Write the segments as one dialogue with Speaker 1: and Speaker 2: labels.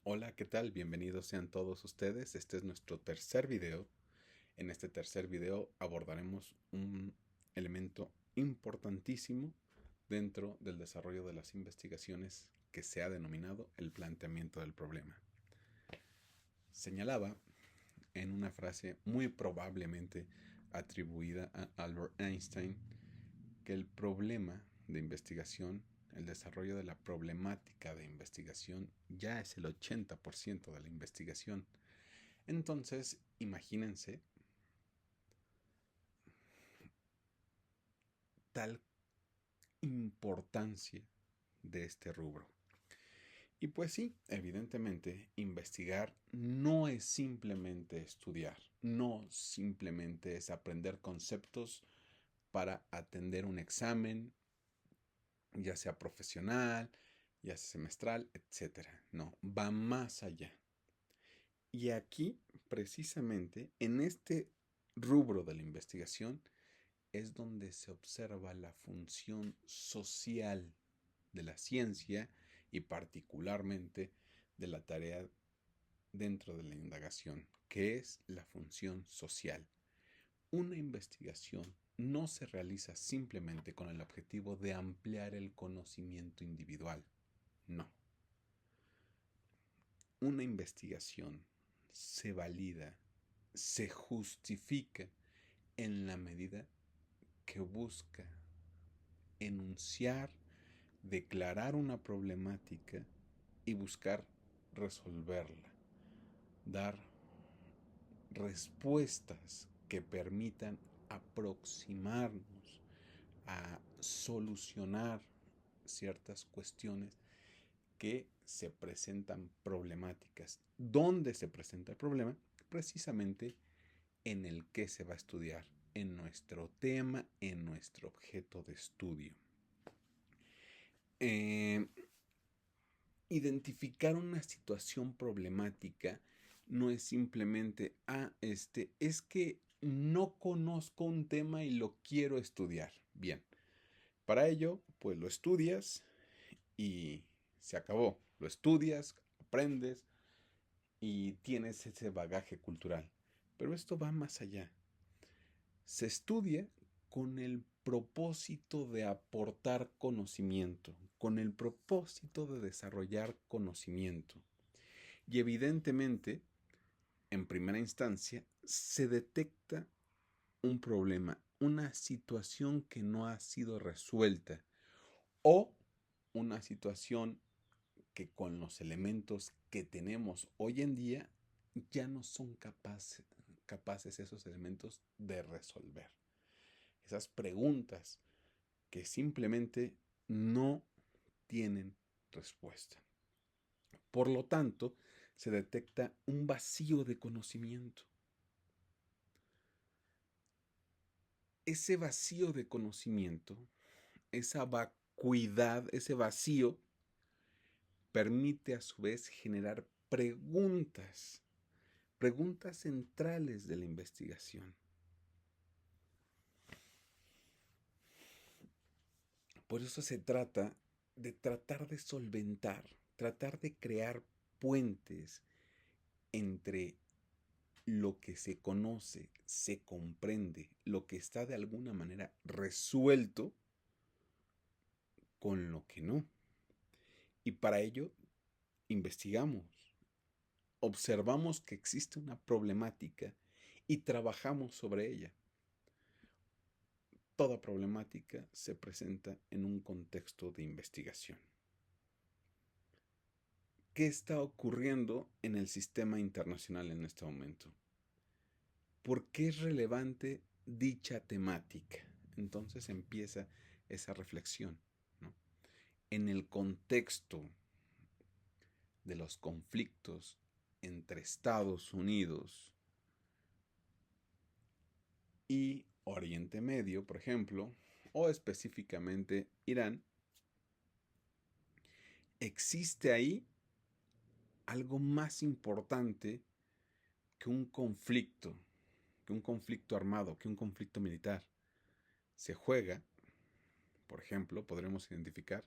Speaker 1: Hola, ¿qué tal? Bienvenidos sean todos ustedes. Este es nuestro tercer video. En este tercer video abordaremos un elemento importantísimo dentro del desarrollo de las investigaciones que se ha denominado el planteamiento del problema. Señalaba en una frase muy probablemente atribuida a Albert Einstein que el problema de investigación, el desarrollo de la problemática de investigación ya es el 80% de la investigación. Entonces, imagínense tal importancia de este rubro. Y pues sí, evidentemente, investigar no es simplemente estudiar, no simplemente es aprender conceptos para atender un examen, ya sea profesional, ya sea semestral, etcétera. No, va más allá. Y aquí, precisamente, en este rubro de la investigación, es donde se observa la función social de la ciencia y particularmente de la tarea dentro de la indagación, que es la función social. Una investigación no se realiza simplemente con el objetivo de ampliar el conocimiento individual. No. Una investigación se valida, se justifica en la medida que busca enunciar, declarar una problemática y buscar resolverla, dar respuestas que permitan aproximarnos a solucionar ciertas cuestiones que se presentan problemáticas. ¿Dónde se presenta el problema? Precisamente en el que se va a estudiar, en nuestro tema, en nuestro objeto de estudio. Eh, Identificar una situación problemática no es simplemente, es que no conozco un tema y lo quiero estudiar. Bien, para ello, pues lo estudias y se acabó. Lo estudias, aprendes y tienes ese bagaje cultural. Pero esto va más allá. Se estudia con el propósito de aportar conocimiento, con el propósito de desarrollar conocimiento. Y evidentemente, en primera instancia, se detecta un problema, una situación que no ha sido resuelta o una situación que con los elementos que tenemos hoy en día ya no son capaces esos elementos de resolver. Esas preguntas que simplemente no tienen respuesta. Por lo tanto, se detecta un vacío de conocimiento. Ese vacío de conocimiento, esa vacuidad, ese vacío, permite a su vez generar preguntas, preguntas centrales de la investigación. Por eso se trata de tratar de solventar, tratar de crear puentes entre lo que se conoce, se comprende, lo que está de alguna manera resuelto con lo que no. Y para ello investigamos, observamos que existe una problemática y trabajamos sobre ella. Toda problemática se presenta en un contexto de investigación. ¿Qué está ocurriendo en el sistema internacional en este momento? ¿Por qué es relevante dicha temática? Entonces empieza esa reflexión, ¿no? En el contexto de los conflictos entre Estados Unidos y Oriente Medio, por ejemplo, o específicamente Irán, existe ahí algo más importante que un conflicto armado, que un conflicto militar. Se juega, por ejemplo, podremos identificar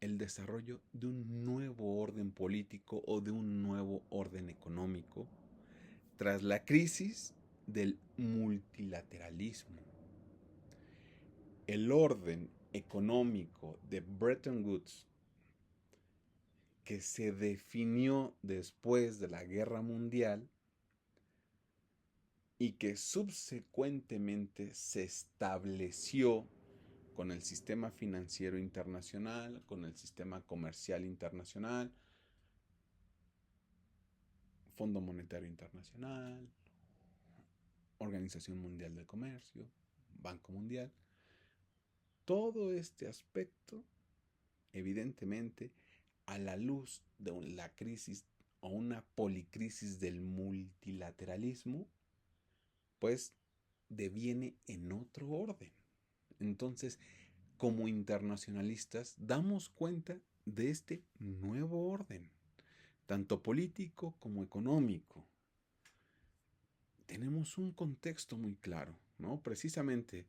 Speaker 1: el desarrollo de un nuevo orden político o de un nuevo orden económico tras la crisis del multilateralismo. El orden económico de Bretton Woods, que se definió después de la Guerra Mundial y que subsecuentemente se estableció con el sistema financiero internacional, con el sistema comercial internacional, Fondo Monetario Internacional, Organización Mundial del Comercio, Banco Mundial. Todo este aspecto, evidentemente, a la luz de la crisis o una policrisis del multilateralismo, pues deviene en otro orden. Entonces, como internacionalistas, damos cuenta de este nuevo orden, tanto político como económico. Tenemos un contexto muy claro, ¿no? Precisamente,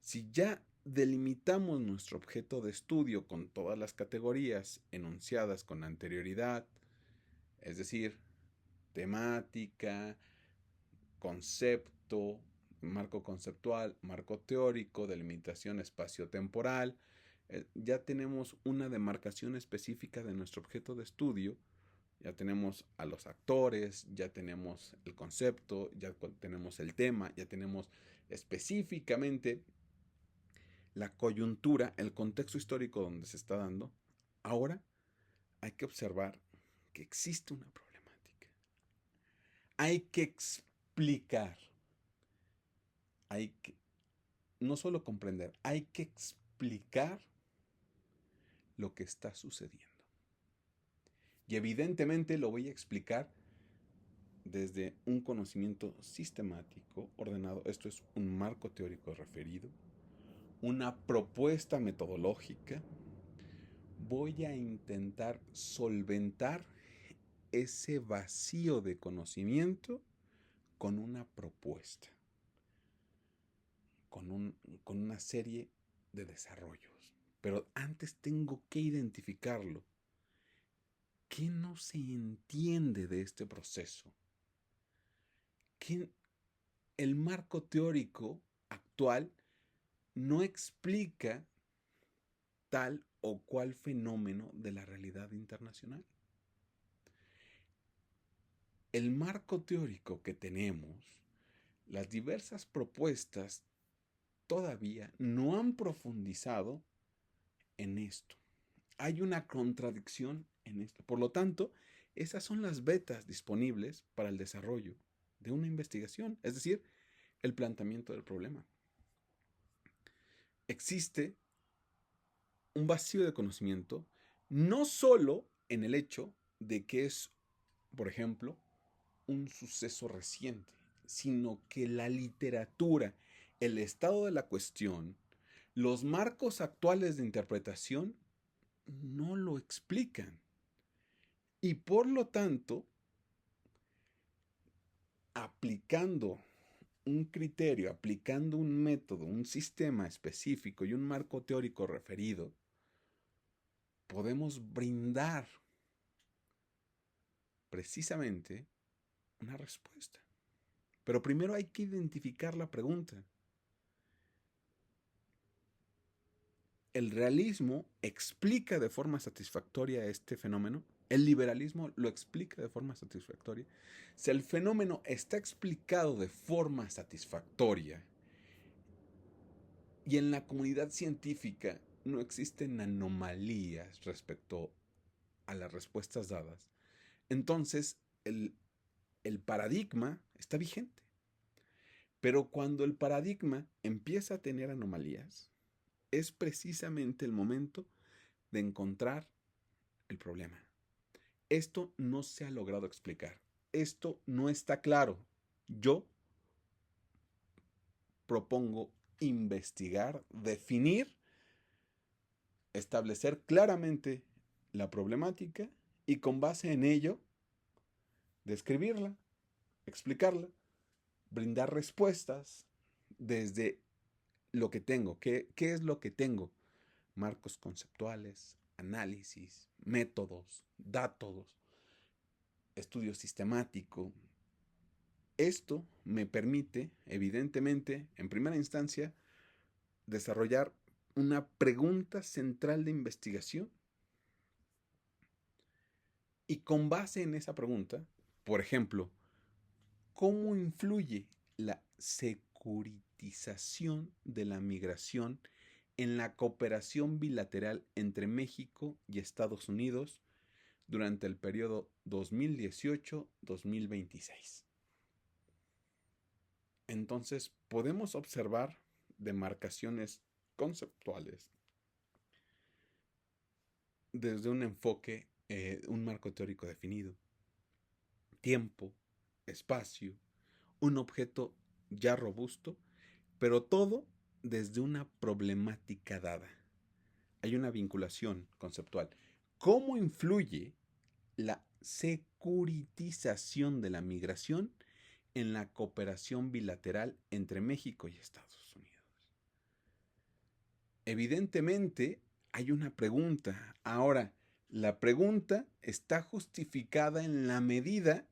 Speaker 1: si ya delimitamos nuestro objeto de estudio con todas las categorías enunciadas con anterioridad, es decir, temática, concepto, marco conceptual, marco teórico, delimitación espaciotemporal, ya tenemos una demarcación específica de nuestro objeto de estudio, ya tenemos a los actores, ya tenemos el concepto, ya tenemos el tema, ya tenemos específicamente la coyuntura, el contexto histórico donde se está dando. Ahora hay que observar que existe una problemática. Hay que explicar, hay que no solo comprender, hay que explicar lo que está sucediendo. Y evidentemente lo voy a explicar desde un conocimiento sistemático, ordenado. Esto es un marco teórico referido, una propuesta metodológica. Voy a intentar solventar ese vacío de conocimiento con una propuesta, con una serie de desarrollos. Pero antes tengo que identificarlo. ¿Qué no se entiende de este proceso? ¿Qué el marco teórico actual no explica tal o cual fenómeno de la realidad internacional? El marco teórico que tenemos, las diversas propuestas todavía no han profundizado en esto. Hay una contradicción en esto. Por lo tanto, esas son las vetas disponibles para el desarrollo de una investigación, es decir, el planteamiento del problema. Existe un vacío de conocimiento, no solo en el hecho de que es, por ejemplo, un suceso reciente, sino que la literatura, el estado de la cuestión, los marcos actuales de interpretación no lo explican. Y por lo tanto, aplicando un criterio, aplicando un método, un sistema específico y un marco teórico referido, podemos brindar precisamente una respuesta. Pero primero hay que identificar la pregunta. ¿El realismo explica de forma satisfactoria este fenómeno? ¿El liberalismo lo explica de forma satisfactoria? Si el fenómeno está explicado de forma satisfactoria y en la comunidad científica no existen anomalías respecto a las respuestas dadas, entonces el paradigma está vigente. Pero cuando el paradigma empieza a tener anomalías, es precisamente el momento de encontrar el problema. Esto no se ha logrado explicar. Esto no está claro. Yo propongo investigar, definir, establecer claramente la problemática y con base en ello, describirla, explicarla, brindar respuestas desde lo que tengo. ¿Qué es lo que tengo? Marcos conceptuales, análisis, métodos, datos, estudio sistemático. Esto me permite, evidentemente, en primera instancia, desarrollar una pregunta central de investigación y con base en esa pregunta, por ejemplo, ¿cómo influye la securitización de la migración en la cooperación bilateral entre México y Estados Unidos durante el periodo 2018-2026? Entonces, podemos observar demarcaciones conceptuales desde un enfoque, un marco teórico definido, tiempo, espacio, un objeto ya robusto, pero todo desde una problemática dada. Hay una vinculación conceptual. ¿Cómo influye la securitización de la migración en la cooperación bilateral entre México y Estados Unidos? Evidentemente, hay una pregunta. Ahora, la pregunta está justificada en la medida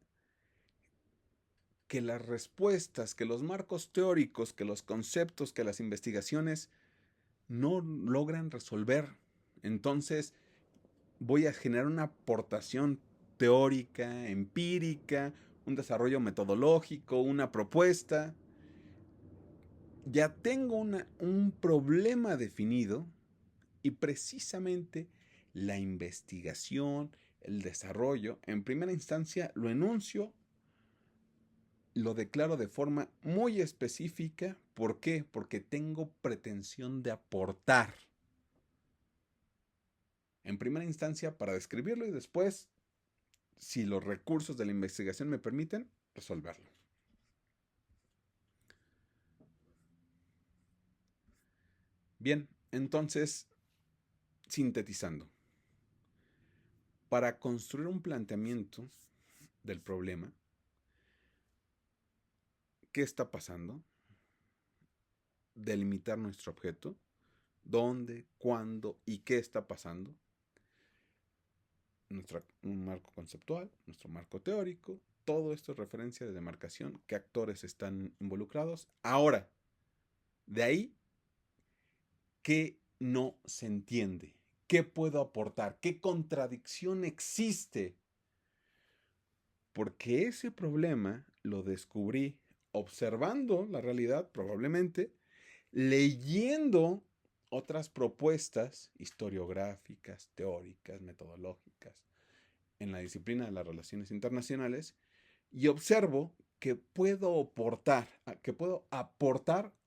Speaker 1: que las respuestas, que los marcos teóricos, que los conceptos, que las investigaciones no logran resolver. Entonces, voy a generar una aportación teórica, empírica, un desarrollo metodológico, una propuesta. Ya tengo un problema definido y precisamente la investigación, el desarrollo, en primera instancia lo enuncio, lo declaro de forma muy específica. ¿Por qué? Porque tengo pretensión de aportar. En primera instancia para describirlo y después, si los recursos de la investigación me permiten, resolverlo. Bien, entonces, sintetizando. Para construir un planteamiento del problema, ¿qué está pasando? Delimitar nuestro objeto, dónde, cuándo y qué está pasando. Un marco conceptual, nuestro marco teórico, todo esto es referencia de demarcación, qué actores están involucrados. Ahora, de ahí, ¿qué no se entiende? ¿Qué puedo aportar? ¿Qué contradicción existe? Porque ese problema lo descubrí observando la realidad, probablemente, leyendo otras propuestas historiográficas, teóricas, metodológicas en la disciplina de las relaciones internacionales y observo que puedo aportar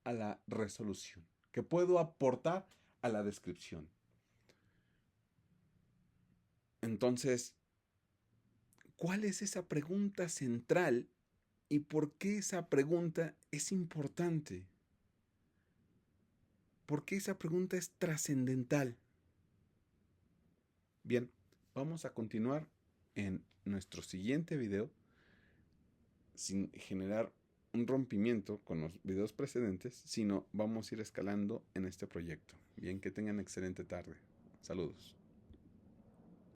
Speaker 1: a la resolución, que puedo aportar a la descripción. Entonces, ¿cuál es esa pregunta central y por qué esa pregunta es importante? ¿Por qué esa pregunta es trascendental? Bien, vamos a continuar en nuestro siguiente video sin generar un rompimiento con los videos precedentes, sino vamos a ir escalando en este proyecto. Bien, que tengan excelente tarde. Saludos.